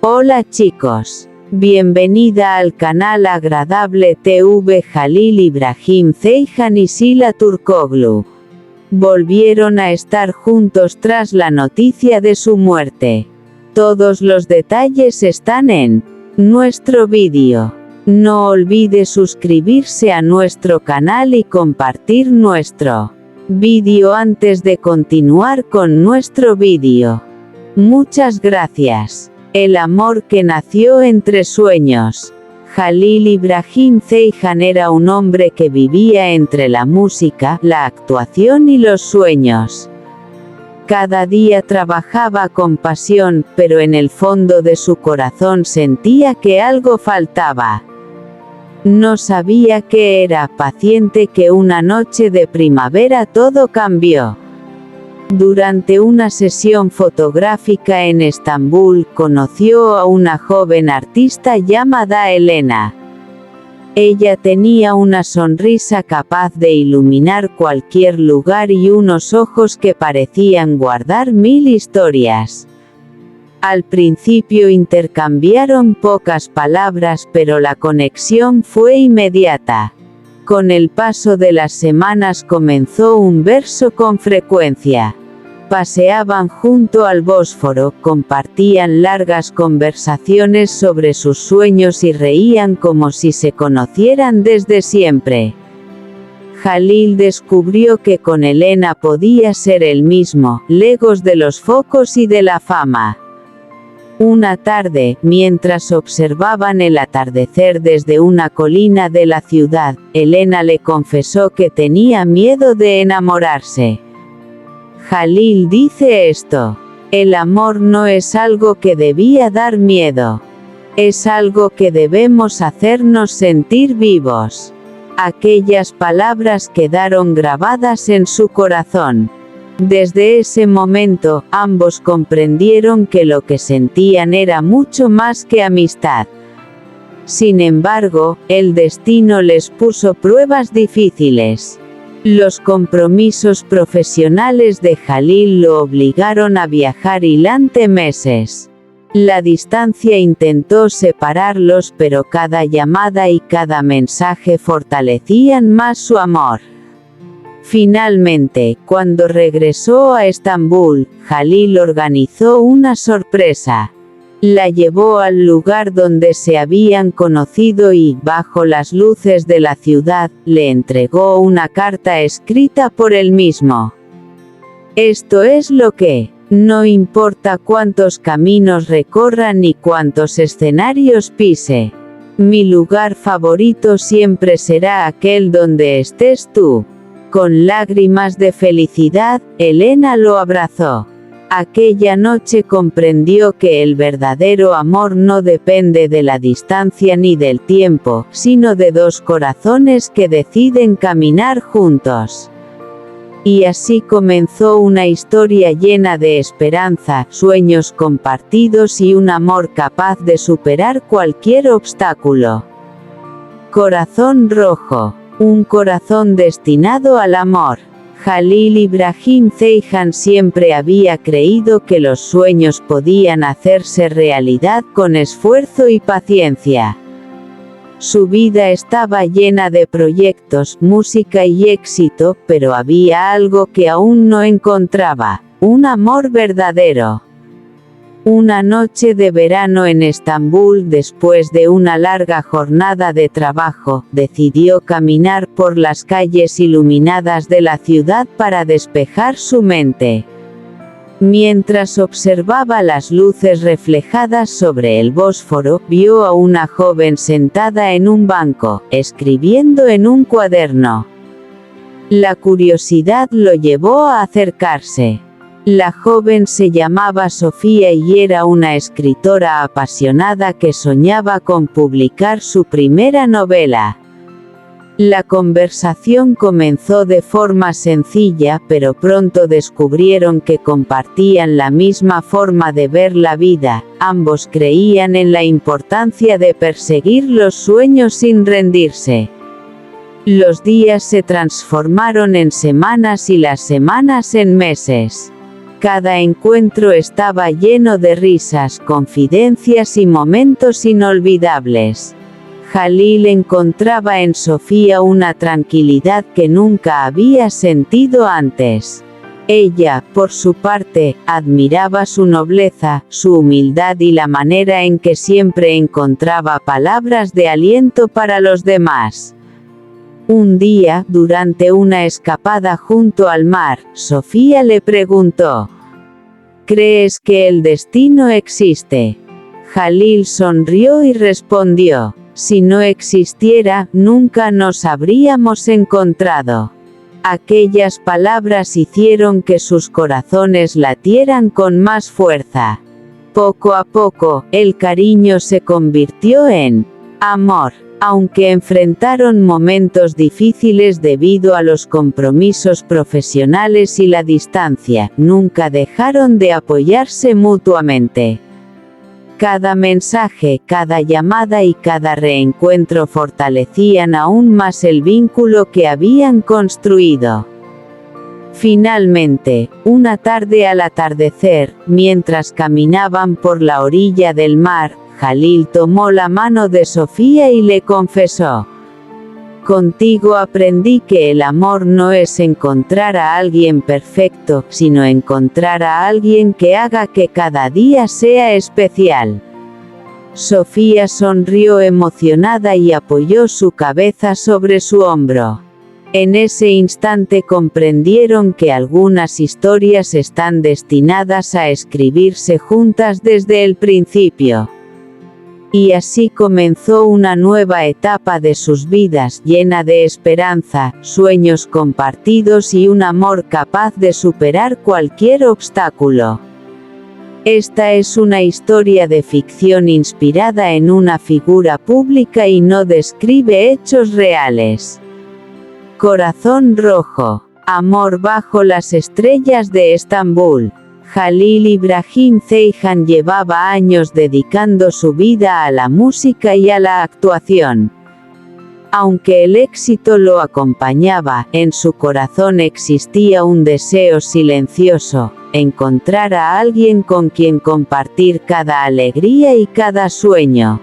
Hola chicos. Bienvenida al canal Agradable TV. Halil İbrahim Ceyhan y Sila Turkoglu volvieron a estar juntos tras la noticia de su muerte. Todos los detalles están en nuestro vídeo. No olvide suscribirse a nuestro canal y compartir nuestro vídeo antes de continuar con nuestro vídeo. Muchas gracias. El amor que nació entre sueños. Halil İbrahim Ceyhan era un hombre que vivía entre la música, la actuación y los sueños. Cada día trabajaba con pasión, pero en el fondo de su corazón sentía que algo faltaba. No sabía qué era. Paciente que una noche de primavera todo cambió. Durante una sesión fotográfica en Estambul, conoció a una joven artista llamada Elena. Ella tenía una sonrisa capaz de iluminar cualquier lugar y unos ojos que parecían guardar 1000 historias. Al principio intercambiaron pocas palabras, pero la conexión fue inmediata. Con el paso de las semanas comenzó un verso con frecuencia. Paseaban junto al Bósforo, compartían largas conversaciones sobre sus sueños y reían como si se conocieran desde siempre. Halil descubrió que con Elena podía ser el mismo, lejos de los focos y de la fama. Una tarde, mientras observaban el atardecer desde una colina de la ciudad, Elena le confesó que tenía miedo de enamorarse. Halil dice esto: el amor no es algo que debía dar miedo. Es algo que debemos hacernos sentir vivos. Aquellas palabras quedaron grabadas en su corazón. Desde ese momento, ambos comprendieron que lo que sentían era mucho más que amistad. Sin embargo, el destino les puso pruebas difíciles. Los compromisos profesionales de Halil lo obligaron a viajar durante meses. La distancia intentó separarlos, pero cada llamada y cada mensaje fortalecían más su amor. Finalmente, cuando regresó a Estambul, Halil organizó una sorpresa. La llevó al lugar donde se habían conocido y, bajo las luces de la ciudad, le entregó una carta escrita por él mismo. Esto es lo que, no importa cuántos caminos recorra ni cuántos escenarios pise. Mi lugar favorito siempre será aquel donde estés tú. Con lágrimas de felicidad, Elena lo abrazó. Aquella noche comprendió que el verdadero amor no depende de la distancia ni del tiempo, sino de dos corazones que deciden caminar juntos. Y así comenzó una historia llena de esperanza, sueños compartidos y un amor capaz de superar cualquier obstáculo. Corazón rojo. Un corazón destinado al amor. Halil İbrahim Ceyhan siempre había creído que los sueños podían hacerse realidad con esfuerzo y paciencia. Su vida estaba llena de proyectos, música y éxito, pero había algo que aún no encontraba: un amor verdadero. Una noche de verano en Estambul, después de una larga jornada de trabajo, decidió caminar por las calles iluminadas de la ciudad para despejar su mente. Mientras observaba las luces reflejadas sobre el Bósforo, vio a una joven sentada en un banco, escribiendo en un cuaderno. La curiosidad lo llevó a acercarse. La joven se llamaba Sofía y era una escritora apasionada que soñaba con publicar su primera novela. La conversación comenzó de forma sencilla, pero pronto descubrieron que compartían la misma forma de ver la vida. Ambos creían en la importancia de perseguir los sueños sin rendirse. Los días se transformaron en semanas y las semanas en meses. Cada encuentro estaba lleno de risas, confidencias y momentos inolvidables. Jalil encontraba en Sofía una tranquilidad que nunca había sentido antes. Ella, por su parte, admiraba su nobleza, su humildad y la manera en que siempre encontraba palabras de aliento para los demás. Un día, durante una escapada junto al mar, Sofía le preguntó: ¿crees que el destino existe? Jalil sonrió y respondió: si no existiera, nunca nos habríamos encontrado. Aquellas palabras hicieron que sus corazones latieran con más fuerza. Poco a poco, el cariño se convirtió en amor. Aunque enfrentaron momentos difíciles debido a los compromisos profesionales y la distancia, nunca dejaron de apoyarse mutuamente. Cada mensaje, cada llamada y cada reencuentro fortalecían aún más el vínculo que habían construido. Finalmente, una tarde al atardecer, mientras caminaban por la orilla del mar, Jalil tomó la mano de Sofía y le confesó: contigo aprendí que el amor no es encontrar a alguien perfecto, sino encontrar a alguien que haga que cada día sea especial. Sofía sonrió emocionada y apoyó su cabeza sobre su hombro. En ese instante comprendieron que algunas historias están destinadas a escribirse juntas desde el principio. Y así comenzó una nueva etapa de sus vidas, llena de esperanza, sueños compartidos y un amor capaz de superar cualquier obstáculo. Esta es una historia de ficción inspirada en una figura pública y no describe hechos reales. Corazón rojo. Amor bajo las estrellas de Estambul. Jalil Ibrahim Ceyhan llevaba años dedicando su vida a la música y a la actuación. Aunque el éxito lo acompañaba, en su corazón existía un deseo silencioso: encontrar a alguien con quien compartir cada alegría y cada sueño.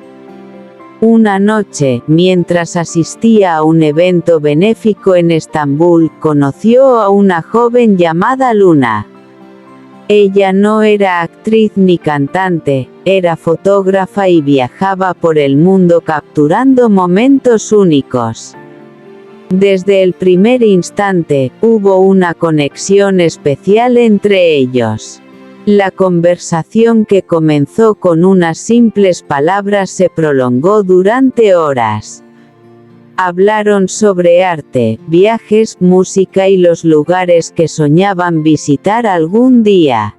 Una noche, mientras asistía a un evento benéfico en Estambul, conoció a una joven llamada Luna. Ella no era actriz ni cantante, era fotógrafa y viajaba por el mundo capturando momentos únicos. Desde el primer instante, hubo una conexión especial entre ellos. La conversación, que comenzó con unas simples palabras, se prolongó durante horas. Hablaron sobre arte, viajes, música y los lugares que soñaban visitar algún día.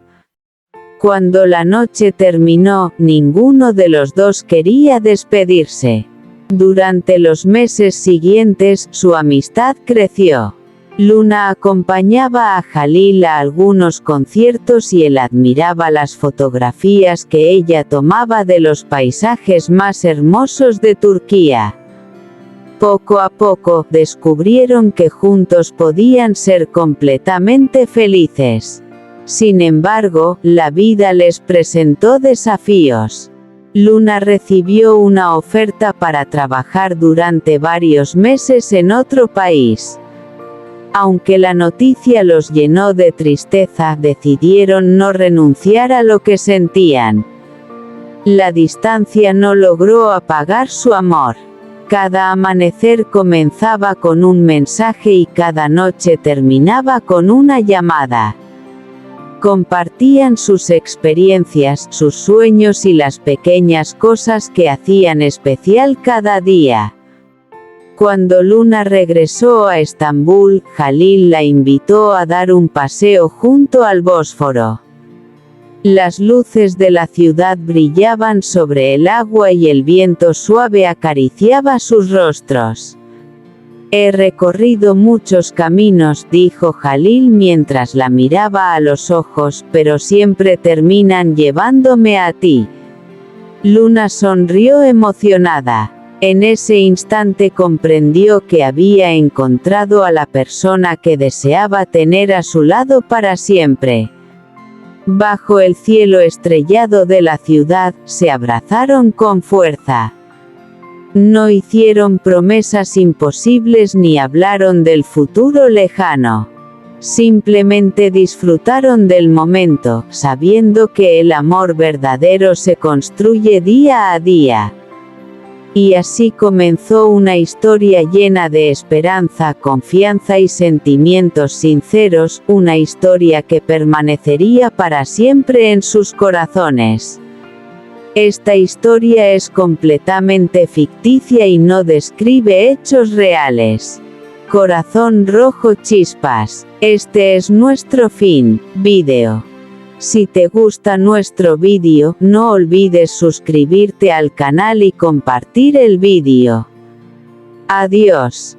Cuando la noche terminó, ninguno de los dos quería despedirse. Durante los meses siguientes, su amistad creció. Luna acompañaba a Jalil a algunos conciertos y él admiraba las fotografías que ella tomaba de los paisajes más hermosos de Turquía. Poco a poco, descubrieron que juntos podían ser completamente felices. Sin embargo, la vida les presentó desafíos. Luna recibió una oferta para trabajar durante varios meses en otro país. Aunque la noticia los llenó de tristeza, decidieron no renunciar a lo que sentían. La distancia no logró apagar su amor. Cada amanecer comenzaba con un mensaje y cada noche terminaba con una llamada. Compartían sus experiencias, sus sueños y las pequeñas cosas que hacían especial cada día. Cuando Luna regresó a Estambul, Jalil la invitó a dar un paseo junto al Bósforo. Las luces de la ciudad brillaban sobre el agua y el viento suave acariciaba sus rostros. He recorrido muchos caminos, dijo Jalil mientras la miraba a los ojos, pero siempre terminan llevándome a ti. Luna sonrió emocionada. En ese instante comprendió que había encontrado a la persona que deseaba tener a su lado para siempre. Bajo el cielo estrellado de la ciudad, se abrazaron con fuerza. No hicieron promesas imposibles ni hablaron del futuro lejano. Simplemente disfrutaron del momento, sabiendo que el amor verdadero se construye día a día. Y así comenzó una historia llena de esperanza, confianza y sentimientos sinceros, una historia que permanecería para siempre en sus corazones. Esta historia es completamente ficticia y no describe hechos reales. Corazón rojo chispas. Este es nuestro fin, vídeo. Si te gusta nuestro vídeo, no olvides suscribirte al canal y compartir el vídeo. Adiós.